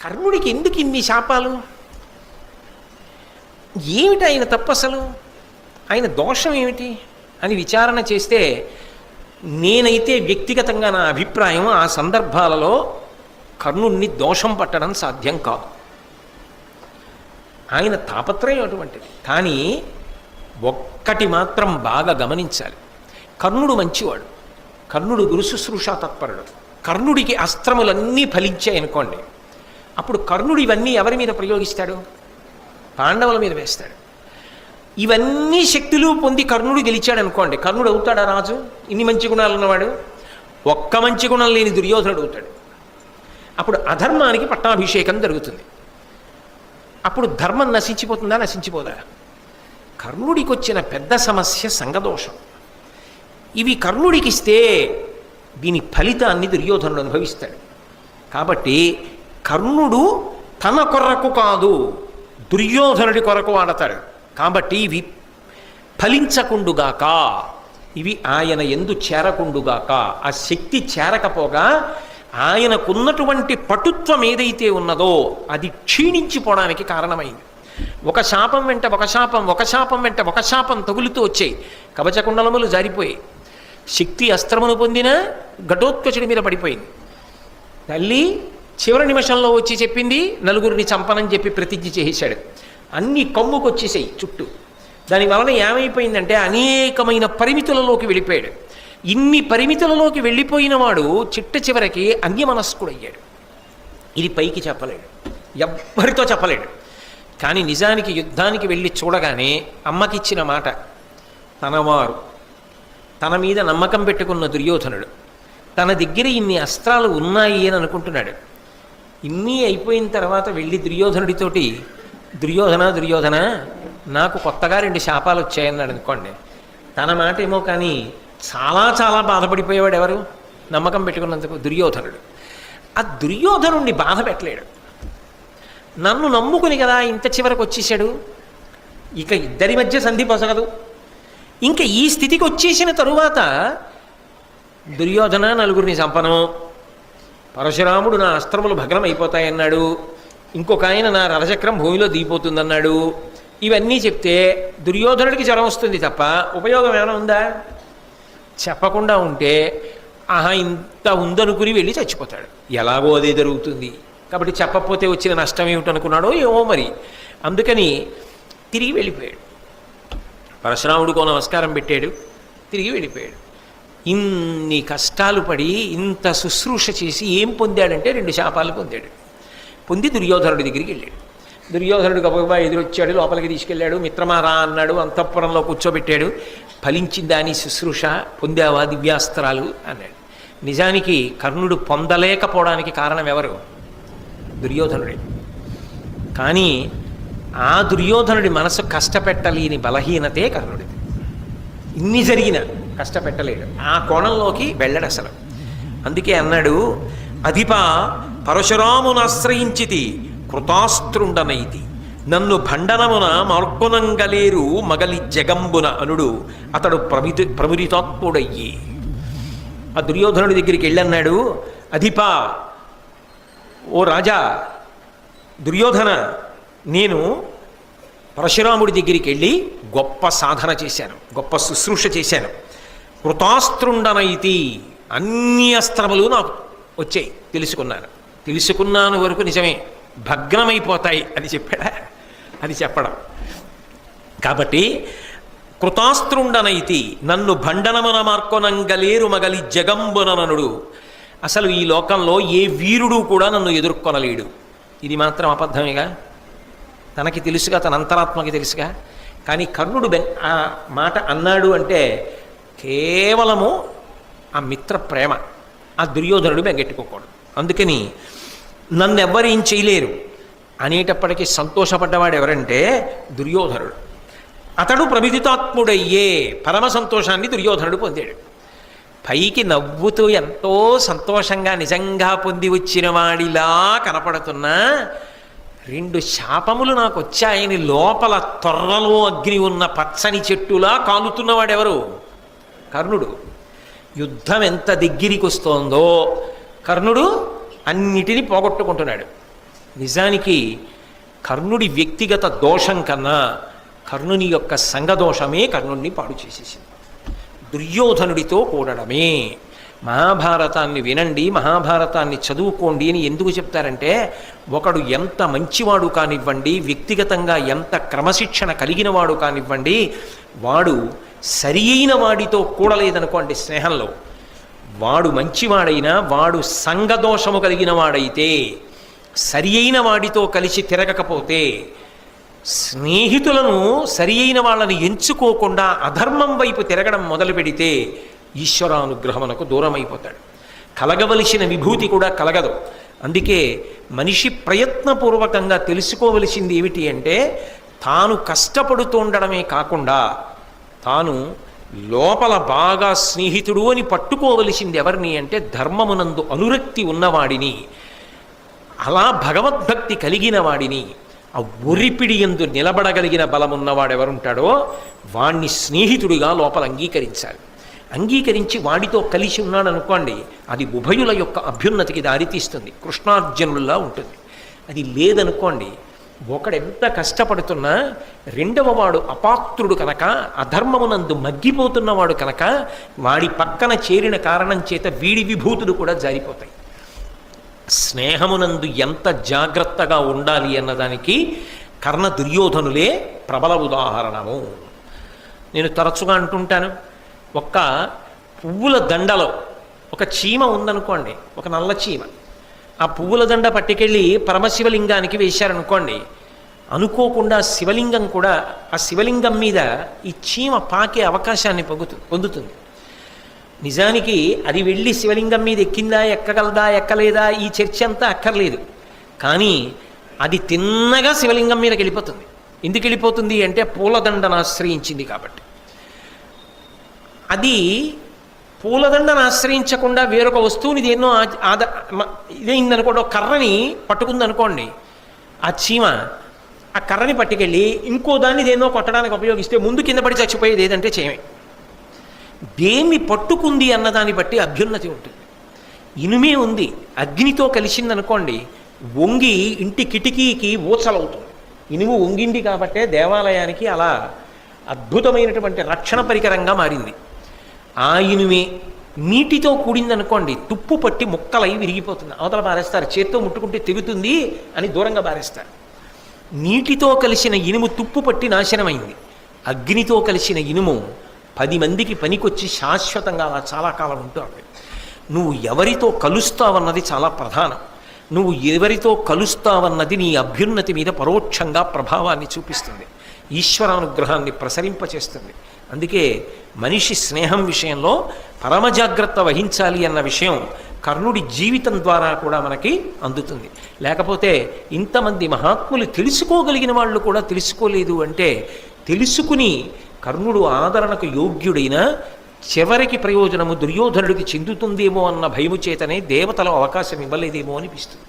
కర్ణుడికి ఎందుకు ఇన్ని శాపాలు? ఏమిటి ఆయన తప్పు అసలు? ఆయన దోషం ఏమిటి అని విచారణ చేస్తే, నేనైతే వ్యక్తిగతంగా నా అభిప్రాయం, ఆ సందర్భాలలో కర్ణుణ్ణి దోషం పట్టడం సాధ్యం కాదు. ఆయన తాపత్రయం అటువంటిది. కానీ ఒక్కటి మాత్రం బాగా గమనించాలి, కర్ణుడు మంచివాడు, కర్ణుడు గురుశుశ్రూషా తత్పరుడు. కర్ణుడికి అస్త్రములన్నీ ఫలించాయనుకోండి, అప్పుడు కర్ణుడు ఇవన్నీ ఎవరి మీద ప్రయోగిస్తాడు? పాండవుల మీద వేస్తాడు. ఇవన్నీ శక్తులు పొంది కర్ణుడు గెలిచాడు అనుకోండి, కర్ణుడు అవుతాడా రాజు? ఇన్ని మంచి గుణాలు ఉన్నవాడు. ఒక్క మంచి గుణం లేని దుర్యోధనుడు అవుతాడు. అప్పుడు అధర్మానికి పట్టాభిషేకం జరుగుతుంది. అప్పుడు ధర్మం నశించిపోతుందా? నశించిపోదా? కర్ణుడికి వచ్చిన పెద్ద సమస్య సంగదోషం. ఇవి కర్ణుడికి ఇస్తే దీని ఫలితాన్ని దుర్యోధనుడు అనుభవిస్తాడు. కాబట్టి కర్ణుడు తన కొరకు కాదు, దుర్యోధనుడి కొరకు వాడతాడు. కాబట్టి ఇవి ఫలించకుండుగాక, ఇవి ఆయన ఎందు చేరకుండుగాక. ఆ శక్తి చేరకపోగా ఆయనకున్నటువంటి పటుత్వం ఏదైతే ఉన్నదో అది క్షీణించిపోవడానికి కారణమైంది. ఒక శాపం వెంట ఒక శాపం, ఒక శాపం వెంట ఒక శాపం తగులుతూ వచ్చాయి. కవచకుండలములు జారిపోయాయి. శక్తి అస్త్రమును పొందిన ఘటోత్కచుడి మీద పడిపోయింది. తల్లి చివరి నిమిషంలో వచ్చి చెప్పింది, నలుగురిని చంపనని చెప్పి ప్రతిజ్ఞ చేసేశాడు. అన్ని కమ్ముకొచ్చేసాయి చుట్టూ. దానివలన ఏమైపోయిందంటే అనేకమైన పరిమితులలోకి వెళ్ళిపోయాడు. ఇన్ని పరిమితులలోకి వెళ్ళిపోయిన వాడు చిట్ట చివరికి అన్యమనస్కుడయ్యాడు. ఇది పైకి చెప్పలేడు, ఎవ్వరితో చెప్పలేడు. కానీ నిజానికి యుద్ధానికి వెళ్ళి చూడగానే అమ్మకిచ్చిన మాట, తనవారు తన మీద నమ్మకం పెట్టుకున్న దుర్యోధనుడు తన దగ్గర ఇన్ని అస్త్రాలు ఉన్నాయి అని అనుకుంటున్నాడు. ఇన్ని అయిపోయిన తర్వాత వెళ్ళి దుర్యోధనుడితోటి, దుర్యోధన నాకు కొత్తగా 2 శాపాలు వచ్చాయన్నాడు అనుకోండి. తన మాట ఏమో కానీ చాలా చాలా బాధపడిపోయేవాడు ఎవరు? నమ్మకం పెట్టుకున్నందుకు దుర్యోధనుడు. ఆ దుర్యోధనుడిని బాధ పెట్టలేడు. నన్ను నమ్ముకుని కదా ఇంత చివరకు వచ్చేసాడు, ఇక ఇద్దరి మధ్య సంధి పొసగదు. ఇంకా ఈ స్థితికి వచ్చేసిన తరువాత దుర్యోధన నలుగురిని చంపను, పరశురాముడు నా అస్త్రములు భగ్నం అయిపోతాయన్నాడు, ఇంకొక ఆయన నా రథచక్రం భూమిలో దిగిపోతుందన్నాడు. ఇవన్నీ చెప్తే దుర్యోధనుడికి జ్వరం వస్తుంది తప్ప ఉపయోగం ఏమైనా ఉందా? చెప్పకుండా ఉంటే ఆహా ఇంత ఉందనుకుని వెళ్ళి చచ్చిపోతాడు. ఎలాగో అదే జరుగుతుంది. కాబట్టి చెప్పకపోతే వచ్చిన నష్టం ఏమిటనుకున్నాడో ఏమో మరి. అందుకని తిరిగి వెళ్ళిపోయాడు. పరశురాముడికో నమస్కారం పెట్టాడు, తిరిగి వెళ్ళిపోయాడు. ఇన్ని కష్టాలు పడి ఇంత శుశ్రూష చేసి ఏం పొందాడంటే 2 శాపాలు పొందాడు. పొంది దుర్యోధనుడి దగ్గరికి వెళ్ళాడు. దుర్యోధనుడు గబగబా ఎదురొచ్చాడు, లోపలికి తీసుకెళ్ళాడు. మిత్రమారా అన్నాడు, అంతఃపురంలో కూర్చోబెట్టాడు. ఫలించిందా నీ శుశ్రూష? పొందావా దివ్యాస్త్రాలు అన్నాడు. నిజానికి కర్ణుడు పొందలేకపోవడానికి కారణం ఎవరు? దుర్యోధనుడే. కానీ ఆ దుర్యోధనుడి మనసు కష్టపెట్టలేని బలహీనతే కర్ణుడిది. ఇన్ని జరిగిన కష్టపెట్టలేడు, ఆ కోణంలోకి వెళ్ళడు అసలు. అందుకే అన్నాడు, అధిపా పరశురామునాశ్రయించితి కృతాస్త్రుండనైతి, నన్ను భండనమున మార్కొనంగలేరు మగలి జగంబున అనుడు అతడు ప్రమురితాత్ముడయ్యి. ఆ దుర్యోధనుడి దగ్గరికి వెళ్ళన్నాడు, అధిపా, ఓ రాజా దుర్యోధన, నేను పరశురాముడి దగ్గరికి వెళ్ళి గొప్ప సాధన చేశాను, గొప్ప శుశ్రూష చేశాను. కృతాస్త్రుండనైతి, అన్ని అస్త్రములు నాకు వచ్చాయి, తెలుసుకున్నాను వరకు నిజమే, భగ్నమైపోతాయి అని చెప్పాడా? అది చెప్పడం. కాబట్టి కృతాస్త్రుండనైతి నన్ను భండనమున మార్కొనంగలేరు మగలి జగంబుననుడు, అసలు ఈ లోకంలో ఏ వీరుడు కూడా నన్ను ఎదుర్కొనలేడు. ఇది మాత్రం అబద్ధమేగా, తనకి తెలుసుగా, తన అంతరాత్మకి తెలుసుగా. కానీ కర్ణుడు ఆ మాట అన్నాడు అంటే కేవలము ఆ మిత్ర ప్రేమ. ఆ దుర్యోధనుడు బెంగెట్టుకోకూడదు. అందుకని నన్ను ఎవ్వరేం చేయలేరు అనేటప్పటికీ సంతోషపడ్డవాడు ఎవరంటే దుర్యోధనుడు. అతడు ప్రమిదితాత్ముడయ్యే పరమ సంతోషాన్ని దుర్యోధనుడు పొందాడు. పైకి నవ్వుతూ ఎంతో సంతోషంగా నిజంగా పొంది వచ్చిన వాడిలా కనపడుతున్నా 2 శాపములు నాకు వచ్చాయని లోపల తొర్రలో అగ్ని ఉన్న పచ్చని చెట్టులా కాలుతున్నవాడెవరు? కర్ణుడు. యుద్ధం ఎంత దగ్గరికి వస్తోందో కర్ణుడు అన్నిటినీ పోగొట్టుకుంటున్నాడు. నిజానికి కర్ణుడి వ్యక్తిగత దోషం కన్నా కర్ణుని యొక్క సంఘదోషమే కర్ణుడిని పాడు చేసేసింది. దుర్యోధనుడితో కూడడమే. మహాభారతాన్ని వినండి, మహాభారతాన్ని చదువుకోండి అని ఎందుకు చెప్తారంటే, ఒకడు ఎంత మంచివాడు కానివ్వండి, వ్యక్తిగతంగా ఎంత క్రమశిక్షణ కలిగినవాడు కానివ్వండి, వాడు సరి అయిన వాడితో కూడలేదనుకోండి స్నేహంలో, వాడు మంచివాడైనా వాడు సంఘదోషము కలిగిన వాడైతే, సరి అయిన వాడితో కలిసి తిరగకపోతే, స్నేహితులను సరి అయిన వాళ్ళని ఎంచుకోకుండా అధర్మం వైపు తిరగడం మొదలు పెడితే ఈశ్వరానుగ్రహమునకు దూరమైపోతాడు. కలగవలసిన విభూతి కూడా కలగదు. అందుకే మనిషి ప్రయత్నపూర్వకంగా తెలుసుకోవలసింది ఏమిటి అంటే, తాను కష్టపడుతూ ఉండడమే కాకుండా తాను లోపల బాగా స్నేహితుడు అని పట్టుకోవలసింది ఎవరిని అంటే, ధర్మమునందు అనురక్తి ఉన్నవాడిని, అలా భగవద్భక్తి కలిగిన వాడిని, ఆ ఒరిపిడి యందు నిలబడగలిగిన బలమున్నవాడెవరుంటాడో వాణ్ణి స్నేహితుడిగా లోపల అంగీకరించాలి. అంగీకరించి వాడితో కలిసి ఉన్నాడనుకోండి, అది ఉభయుల యొక్క అభ్యున్నతికి దారితీస్తుంది, కృష్ణార్జునుల్లా ఉంటుంది. అది లేదనుకోండి, ఒకడెంత కష్టపడుతున్నా రెండవ వాడు అపాత్రుడు కనుక, అధర్మమునందు మగ్గిపోతున్నవాడు కనుక, వాడి పక్కన చేరిన కారణం చేత వీడి విభూతులు కూడా జారిపోతాయి. స్నేహమునందు ఎంత జాగ్రత్తగా ఉండాలి అన్నదానికి కర్ణ దుర్యోధనులే ప్రబల ఉదాహరణము. నేను తరచుగా అంటుంటాను, ఒక్క పువ్వుల దండలో ఒక చీమ ఉందనుకోండి, ఒక నల్ల చీమ, ఆ పువ్వుల దండ పట్టుకెళ్ళి పరమశివలింగానికి వేశారనుకోండి, అనుకోకుండా శివలింగం కూడా, ఆ శివలింగం మీద ఈ చీమ పాకే అవకాశాన్ని పొందుతుంది. నిజానికి అది వెళ్ళి శివలింగం మీద ఎక్కిందా, ఎక్కగలదా, ఎక్కలేదా, ఈ చర్చ అంతా అక్కర్లేదు. కానీ అది తిన్నగా శివలింగం మీదకి వెళ్ళిపోతుంది. ఎందుకు వెళ్ళిపోతుంది అంటే, పూలదండను ఆశ్రయించింది కాబట్టి. అది పూలదండను ఆశ్రయించకుండా వేరొక వస్తువుని దేన్నో ఇదైందనుకోండి, ఒక కర్రని పట్టుకుందనుకోండి, ఆ చీమ ఆ కర్రని పట్టుకెళ్ళి ఇంకో దాన్ని దేన్నో కొట్టడానికి ఉపయోగిస్తే ముందు కింద పడి చచ్చిపోయేది ఏదంటే చీమే. దేన్ని పట్టుకుంది అన్నదాన్ని బట్టి అభ్యున్నతి ఉంటుంది. ఇనుమే ఉంది, అగ్నితో కలిసిందనుకోండి, వంగి ఇంటి కిటికీకి ఊచలవుతుంది. ఇనుము వంగింది కాబట్టే దేవాలయానికి అలా అద్భుతమైనటువంటి రక్షణ పరికరంగా మారింది. ఆ ఇనుమే నీటితో కూడిందనుకోండి, తుప్పు పట్టి ముక్కలై విరిగిపోతుంది, అవతల బారేస్తారు, చేత్తో ముట్టుకుంటే తెగుతుంది అని దూరంగా బారేస్తారు. నీటితో కలిసిన ఇనుము తుప్పు పట్టి నాశనమైంది. అగ్నితో కలిసిన ఇనుము 10 మందికి పనికొచ్చి శాశ్వతంగా అలా చాలా కాలం ఉంటుంది. నువ్వు ఎవరితో కలుస్తావన్నది చాలా ప్రధానం. నువ్వు ఎవరితో కలుస్తావన్నది నీ అభ్యున్నతి మీద పరోక్షంగా ప్రభావాన్ని చూపిస్తుంది, ఈశ్వరానుగ్రహాన్ని ప్రసరింపచేస్తుంది. అందుకే మనిషి స్నేహం విషయంలో పరమజాగ్రత్త వహించాలి అన్న విషయం కర్ణుడి జీవితం ద్వారా కూడా మనకి అందుతుంది. లేకపోతే ఇంతమంది మహాత్ములు తెలుసుకోగలిగిన వాళ్ళు కూడా తెలుసుకోలేదు అంటే, తెలుసుకుని కర్ణుడు ఆదరణకు యోగ్యుడైన చివరికి ప్రయోజనము దుర్యోధనుడికి చెందుతుందేమో అన్న భయము చేతనే దేవతలు అవకాశం ఇవ్వలేదేమో అనిపిస్తుంది.